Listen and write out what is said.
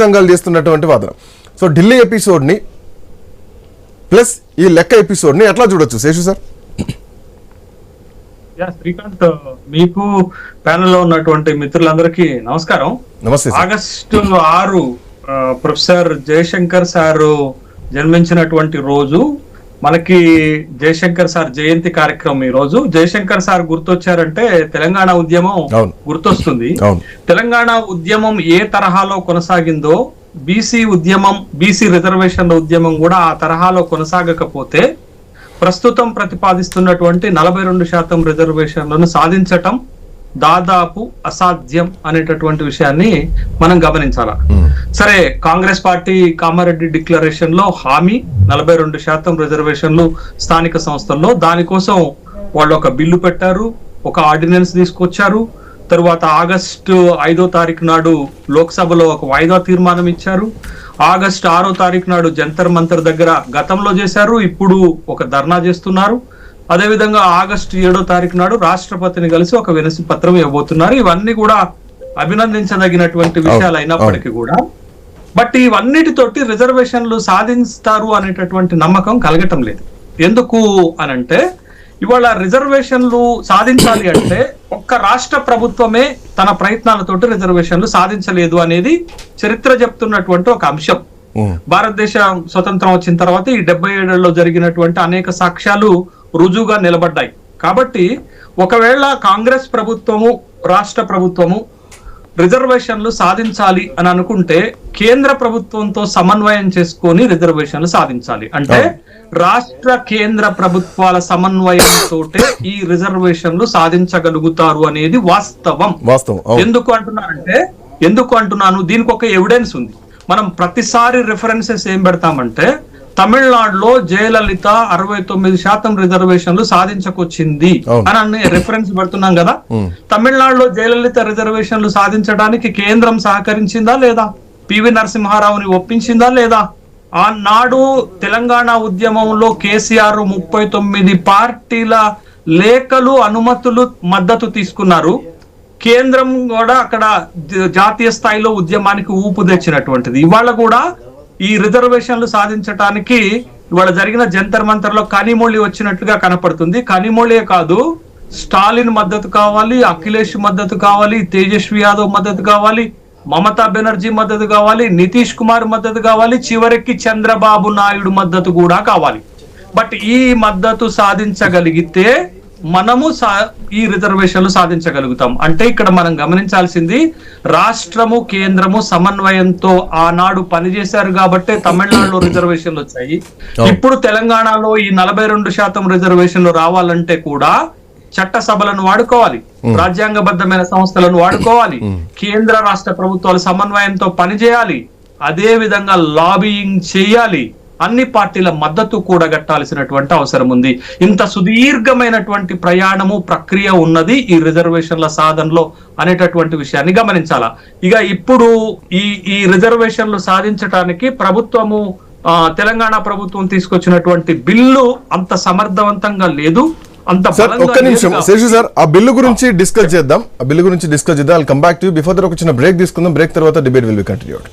సంఘాలు చేస్తున్నటువంటి వాదన. సో ఢిల్లీ ఎపిసోడ్ని ప్లస్ ఈ లెక్క ఎపిసోడ్ని ఎట్లా చూడొచ్చు శేషు సార్? శ్రీకాంత్, మీకు ప్యానెల్ లో ఉన్నటువంటి మిత్రులందరికీ నమస్కారం. నమస్తే. ఆగస్టు 6 ప్రొఫెసర్ జయశంకర్ సారు జన్మించినటువంటి రోజు. మనకి జయశంకర్ సార్ జయంతి కార్యక్రమం ఈ రోజు. జయశంకర్ సార్ గుర్తొచ్చారంటే తెలంగాణ ఉద్యమం గుర్తొస్తుంది. తెలంగాణ ఉద్యమం ఏ తరహాలో కొనసాగిందో బీసీ ఉద్యమం, బీసీ రిజర్వేషన్ల ఉద్యమం కూడా ఆ తరహాలో కొనసాగకపోతే ప్రస్తుతం ప్రతిపాదిస్తున్నటువంటి 42% రిజర్వేషన్లను సాధించటం దాదాపు అసాధ్యం అనేటటువంటి విషయాన్ని మనం గమనించాల. సరే, కాంగ్రెస్ పార్టీ కామారెడ్డి డిక్లరేషన్ లో హామీ 42% రిజర్వేషన్లు స్థానిక సంస్థల్లో, దానికోసం వాళ్ళు ఒక బిల్లు పెట్టారు, ఒక ఆర్డినెన్స్ తీసుకొచ్చారు. తరువాత ఆగస్టు 5వ తారీఖు నాడు లోక్సభలో ఒక వాయిదా తీర్మానం ఇచ్చారు. ఆగస్టు 6వ తారీఖు నాడు జంతర్ మంతర్ దగ్గర గతంలో చేశారు, ఇప్పుడు ఒక ధర్నా చేస్తున్నారు. అదేవిధంగా ఆగస్టు 7వ తారీఖు నాడు రాష్ట్రపతిని కలిసి ఒక వినతి పత్రం ఇవ్వబోతున్నారు. ఇవన్నీ కూడా అభినందించదగినటువంటి విషయాలు అయినప్పటికీ కూడా బట్ ఇవన్నిటితోటి రిజర్వేషన్లు సాధిస్తారు అనేటటువంటి నమ్మకం కలగటం లేదు. ఎందుకు అనంటే ఇవాళ రిజర్వేషన్లు సాధించాలి అంటే ఒక్క రాష్ట్ర ప్రభుత్వమే తన ప్రయత్నాలతోటి రిజర్వేషన్లు సాధించలేదు అనేది చరిత్ర చెప్తున్నటువంటి ఒక అంశం. భారతదేశం స్వతంత్రం వచ్చిన తర్వాత ఈ 77లో జరిగినటువంటి అనేక సాక్ష్యాలు రుజువుగా నిలబడ్డాయి. కాబట్టి ఒకవేళ కాంగ్రెస్ ప్రభుత్వము, రాష్ట్ర ప్రభుత్వము రిజర్వేషన్లు సాధించాలి అని అనుకుంటే కేంద్ర ప్రభుత్వంతో సమన్వయం చేసుకొని రిజర్వేషన్లు సాధించాలి. అంటే రాష్ట్ర కేంద్ర ప్రభుత్వాల సమన్వయంతో ఈ రిజర్వేషన్లు సాధించగలుగుతారు అనేది వాస్తవం. ఎందుకు అంటున్నాను, దీనికి ఒక ఎవిడెన్స్ ఉంది. మనం ప్రతిసారి రిఫరెన్సెస్ ఏం పెడతామంటే తమిళనాడులో జయలలిత 69% రిజర్వేషన్లు సాధించకొచ్చింది అని రిఫరెన్స్ పెడుతున్నాం కదా. తమిళనాడులో జయలలిత రిజర్వేషన్లు సాధించడానికి కేంద్రం సహకరించిందా లేదా? పివి నరసింహారావుని ఒప్పించిందా లేదా? ఆనాడు తెలంగాణ ఉద్యమంలో కేసీఆర్ 39 పార్టీల లేఖలు, అనుమతులు, మద్దతు తీసుకున్నారు. కేంద్రం కూడా అక్కడ జాతీయ స్థాయిలో ఉద్యమానికి ఊపు తెచ్చినటువంటిది. ఇవాళ కూడా ఈ రిజర్వేషన్లు సాధించడానికి ఇవాళ జరిగిన జంతర్ మంతర్ లో కనిమొళి వచ్చినట్లుగా కనపడుతుంది. కనిమొళియే కాదు, స్టాలిన్ మద్దతు కావాలి, అఖిలేష్ మద్దతు కావాలి, తేజస్వి యాదవ్ మద్దతు కావాలి, మమతా బెనర్జీ మద్దతు కావాలి, నితీష్ కుమార్ మద్దతు కావాలి, చివరికి చంద్రబాబు నాయుడు మద్దతు కూడా కావాలి. బట్ ఈ మద్దతు సాధించగలిగితే మనము ఈ రిజర్వేషన్లు సాధించగలుగుతాం. అంటే ఇక్కడ మనం గమనించాల్సింది రాష్ట్రము, కేంద్రము సమన్వయంతో ఆనాడు పనిచేశారు కాబట్టే తమిళనాడులో రిజర్వేషన్లు వచ్చాయి. ఇప్పుడు తెలంగాణలో ఈ 42% రిజర్వేషన్లు రావాలంటే కూడా చట్టసభలను వాడుకోవాలి, రాజ్యాంగబద్ధమైన సంస్థలను వాడుకోవాలి, కేంద్ర రాష్ట్ర ప్రభుత్వాలు సమన్వయంతో పనిచేయాలి, అదే విధంగా లాబియింగ్ చేయాలి, అన్ని పార్టీల మద్దతు కూడా గట్టాల్సినటువంటి అవసరం ఉంది. ఇంత సుదీర్ఘమైనటువంటి ప్రయాణము, ప్రక్రియ ఉన్నది ఈ రిజర్వేషన్ల సాధనలో అనేటటువంటి విషయాన్ని గమనించాలా. ఇక ఇప్పుడు ఈ రిజర్వేషన్లు సాధించడానికి ప్రభుత్వము, తెలంగాణ ప్రభుత్వం తీసుకొచ్చినటువంటి బిల్లు అంత సమర్థవంతంగా లేదు. ఒక్క నిమిషం శేషు సార్, ఆ బిల్లు గురించి డిస్కస్ చేద్దాం. I'll come back to you. Before that, ఒక చిన్న బ్రేక్ తీసుకుందాం. బ్రేక్ తర్వాత డిబేట్ విల్ బి కంటిన్యూడ్.